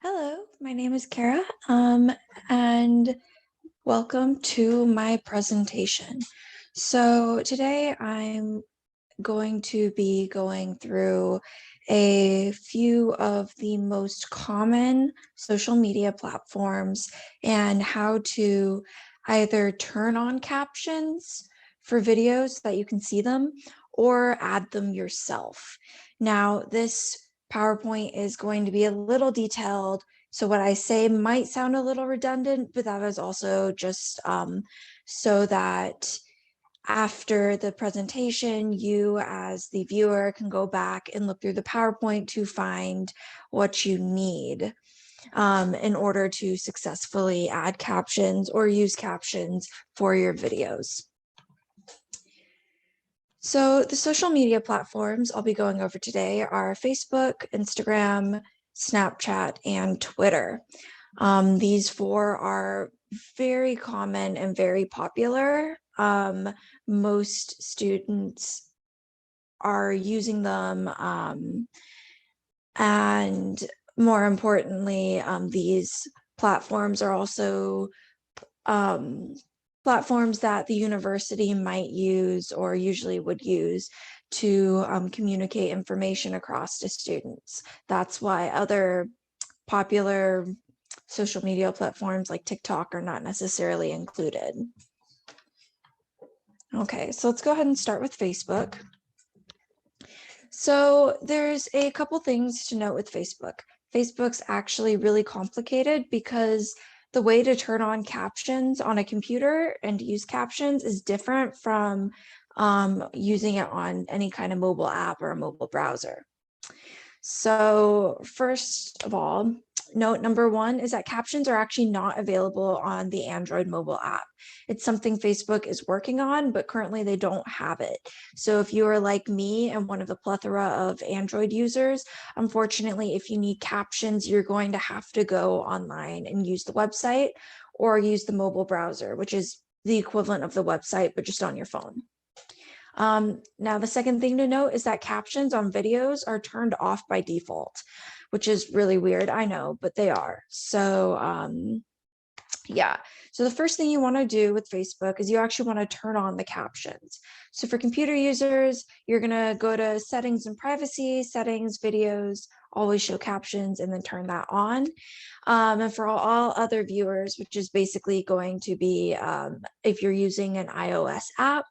Hello, my name is Kara, and welcome to my presentation. So today I'm going to be going through a few of the most common social media platforms and how to either turn on captions for videos so that you can see them or add them yourself. Now, this PowerPoint is going to be a little detailed, so what I say might sound a little redundant, but that is also just so that after the presentation, you as the viewer can go back and look through the PowerPoint to find what you need in order to successfully add captions or use captions for your videos. So the social media platforms I'll be going over today are Facebook, Instagram, Snapchat, and Twitter. These four are very common and very popular. Most students are using them, and more importantly, these platforms are also platforms that the university might use or usually would use to communicate information across to students. That's why other popular social media platforms like TikTok are not necessarily included. Okay, so let's go ahead and start with Facebook. So there's a couple things to note with Facebook. Facebook's actually really complicated because the way to turn on captions on a computer and use captions is different from using it on any kind of mobile app or a mobile browser. So first of all, note number one is that captions are actually not available on the Android mobile app. It's something Facebook is working on, but currently they don't have it. So if you are like me and one of the plethora of Android users, unfortunately, if you need captions, you're going to have to go online and use the website or use the mobile browser, which is the equivalent of the website, but just on your phone. Now, the second thing to note is that captions on videos are turned off by default, which is really weird, I know, but they are. So yeah, so the first thing you want to do with Facebook is you actually want to turn on the captions. So for computer users, you're going to go to settings and privacy, settings, videos, always show captions, and then turn that on. And for all other viewers, which is basically going to be if you're using an iOS app,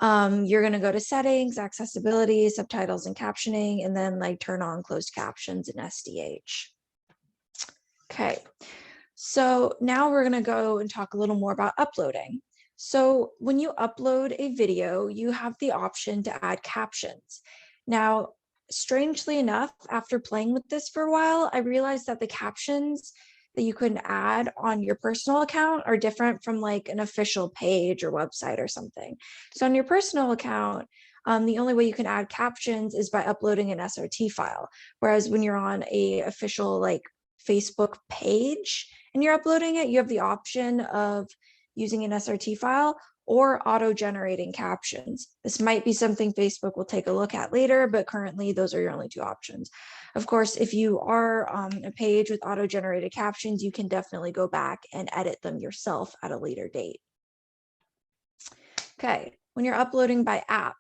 you're going to go to settings, accessibility, subtitles and captioning, and then like turn on closed captions and SDH. Okay, so now we're going to go and talk a little more about uploading. So when you upload a video, you have the option to add captions. Now, strangely enough, after playing with this for a while, I realized that the captions that you can add on your personal account are different from like an official page or website or something. So on your personal account, the only way you can add captions is by uploading an SRT file. Whereas when you're on a official like Facebook page and you're uploading it, you have the option of using an SRT file or auto-generating captions. This might be something Facebook will take a look at later, but currently those are your only two options. Of course, if you are on a page with auto-generated captions, you can definitely go back and edit them yourself at a later date. Okay, when you're uploading by app.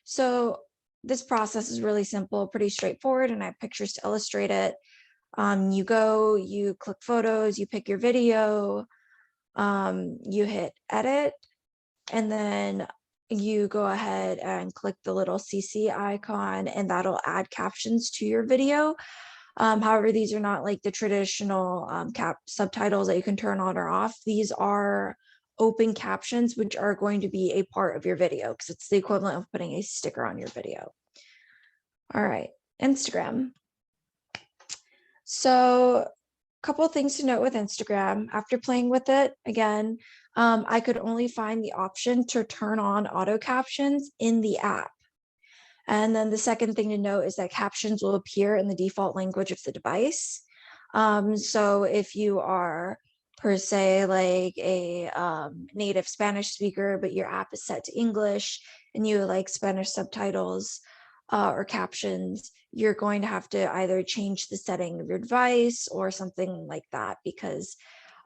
So this process is really simple, pretty straightforward, and I have pictures to illustrate it. You go, you click photos, you pick your video, you hit edit, and then you go ahead and click the little CC icon, and that'll add captions to your video. However, these are not like the traditional subtitles that you can turn on or off. These are open captions, which are going to be a part of your video because it's the equivalent of putting a sticker on your video. All right, Instagram. So a couple of things to note with Instagram. After playing with it, again, I could only find the option to turn on auto captions in the app. And then the second thing to note is that captions will appear in the default language of the device. So if you are per se like a native Spanish speaker, but your app is set to English and you like Spanish subtitles, or captions, you're going to have to either change the setting of your device or something like that, because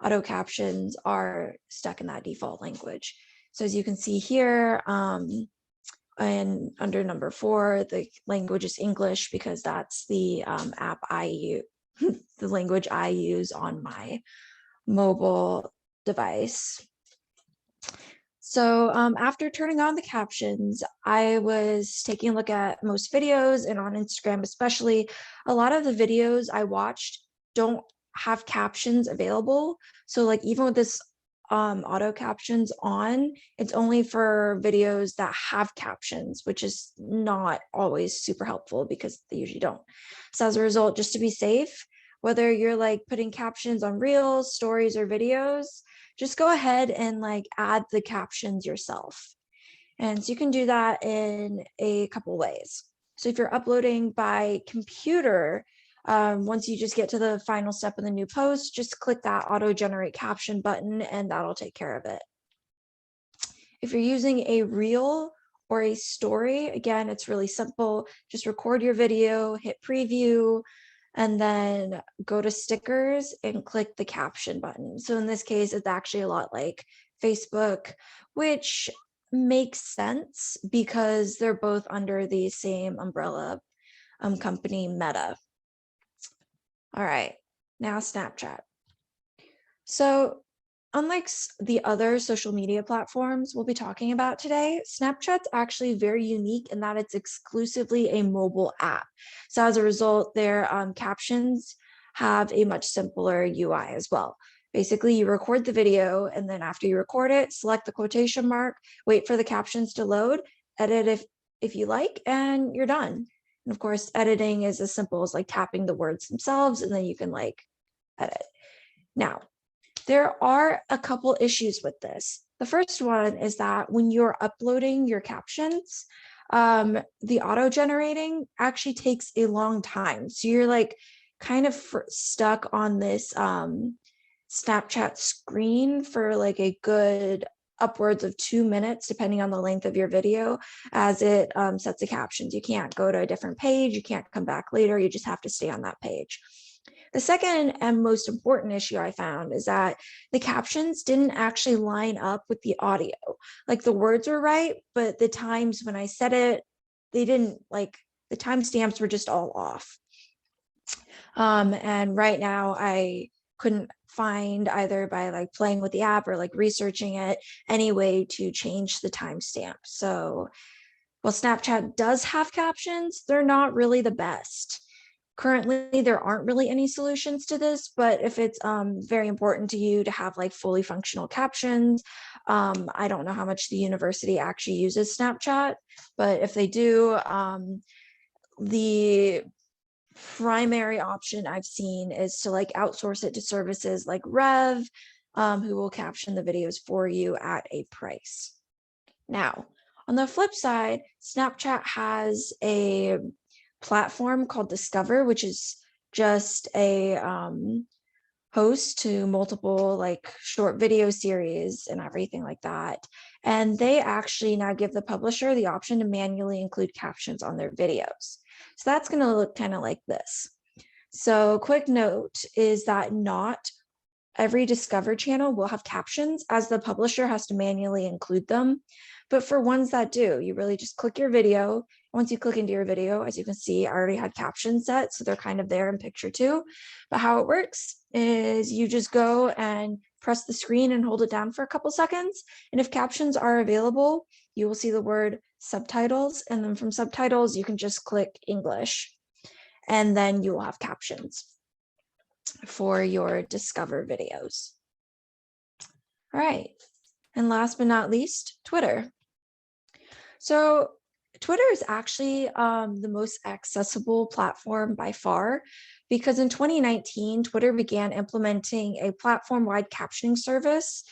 auto captions are stuck in that default language. So as you can see here, and under number 4, the language is English, because that's the app I use, the language I use on my mobile device. So after turning on the captions, I was taking a look at most videos, and on Instagram especially, a lot of the videos I watched don't have captions available. So like even with this auto captions on, it's only for videos that have captions, which is not always super helpful because they usually don't. So as a result, just to be safe, whether you're like putting captions on reels, stories, or videos, just go ahead and like add the captions yourself. And so you can do that in a couple ways. So if you're uploading by computer, once you just get to the final step in the new post, just click that auto generate caption button and that'll take care of it. If you're using a reel or a story, again, it's really simple. Just record your video, hit preview, and then go to stickers and click the caption button. So in this case, it's actually a lot like Facebook, which makes sense because they're both under the same umbrella company, Meta. All right, now Snapchat. So unlike the other social media platforms we'll be talking about today, Snapchat's actually very unique in that it's exclusively a mobile app. So as a result, their captions have a much simpler UI as well. Basically, you record the video, and then after you record it, select the quotation mark, wait for the captions to load, edit if you like, and you're done. And of course, editing is as simple as like tapping the words themselves, and then you can like edit. Now, there are a couple issues with this. The first one is that when you're uploading your captions, the auto generating actually takes a long time. So you're like kind of stuck on this Snapchat screen for like a good upwards of 2 minutes, depending on the length of your video, as it sets the captions. You can't go to a different page. You can't come back later. You just have to stay on that page. The second and most important issue I found is that the captions didn't actually line up with the audio. Like the words were right, but the times when I said it, they didn't, like the timestamps were just all off. And right now I couldn't find, either by like playing with the app or like researching it, any way to change the timestamp. So while Snapchat does have captions, they're not really the best. Currently, there aren't really any solutions to this, but if it's very important to you to have like fully functional captions, I don't know how much the university actually uses Snapchat, but if they do, the primary option I've seen is to like outsource it to services like Rev, who will caption the videos for you at a price. Now, on the flip side, Snapchat has a platform called Discover, which is just a host to multiple like short video series and everything like that. And they actually now give the publisher the option to manually include captions on their videos. So that's going to look kind of like this. So quick note is that not every Discover channel will have captions, as the publisher has to manually include them. But for ones that do, you really just click your video. Once you click into your video, as you can see, I already had captions set, so they're kind of there in picture too. But how it works is you just go and press the screen and hold it down for a couple seconds. And if captions are available, you will see the word subtitles. And then from subtitles, you can just click English, and then you will have captions for your Discover videos. All right. And last but not least, Twitter. So Twitter is actually the most accessible platform by far, because in 2019, Twitter began implementing a platform-wide captioning service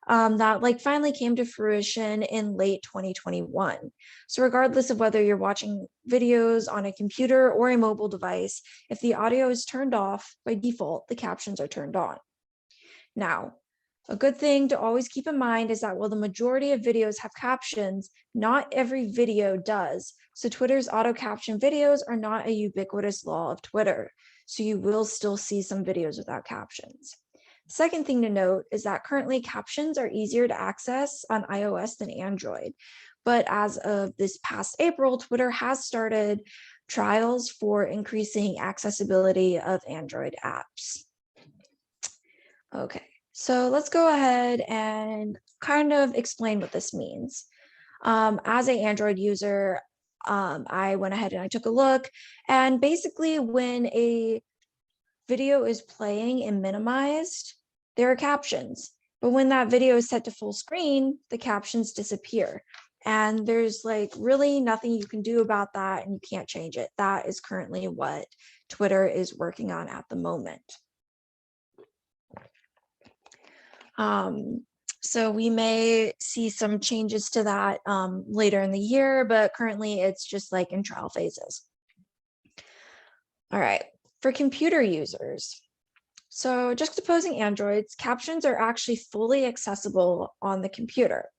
that like finally came to fruition in late 2021. So regardless of whether you're watching videos on a computer or a mobile device, if the audio is turned off, by default, the captions are turned on. Now, A good thing to always keep in mind is that while the majority of videos have captions, not every video does. So Twitter's auto caption videos are not a ubiquitous law of Twitter. So you will still see some videos without captions. Second thing to note is that currently captions are easier to access on iOS than Android. But as of this past April, Twitter has started trials for increasing accessibility of Android apps. Okay, so let's go ahead and kind of explain what this means. As an Android user, I went ahead and I took a look, and basically when a video is playing and minimized, there are captions. But when that video is set to full screen, the captions disappear. And there's like really nothing you can do about that, and you can't change it. That is currently what Twitter is working on at the moment. So we may see some changes to that later in the year, but currently it's just like in trial phases. All right, for computer users. So juxtaposing Androids, captions are actually fully accessible on the computer.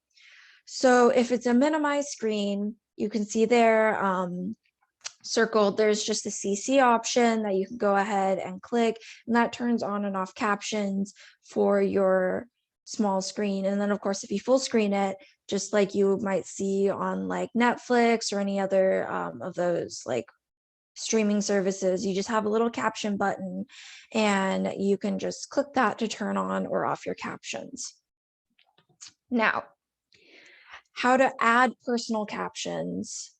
So if it's a minimized screen, you can see there circled, there's just a CC option that you can go ahead and click, and that turns on and off captions for your small screen. And then of course, if you full screen it, just like you might see on like Netflix or any other of those like streaming services, you just have a little caption button and you can just click that to turn on or off your captions. Now, how to add personal captions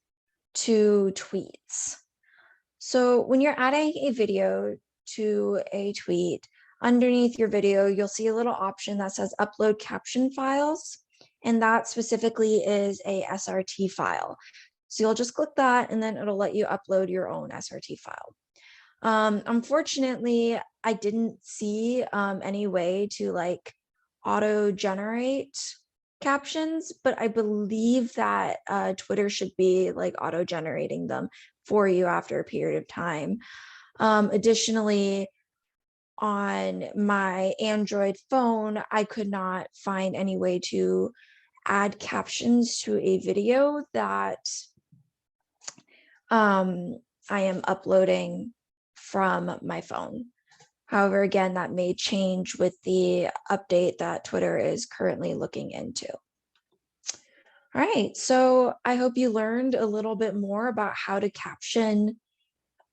to tweets. So when you're adding a video to a tweet, underneath your video, you'll see a little option that says upload caption files. And that specifically is a SRT file. So you'll just click that and then it'll let you upload your own SRT file. Unfortunately, I didn't see any way to like auto generate captions, but I believe that Twitter should be like auto generating them for you after a period of time. Additionally, on my Android phone, I could not find any way to add captions to a video that I am uploading from my phone. However, again, that may change with the update that Twitter is currently looking into. All right, so I hope you learned a little bit more about how to caption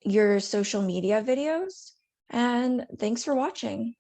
your social media videos, and thanks for watching.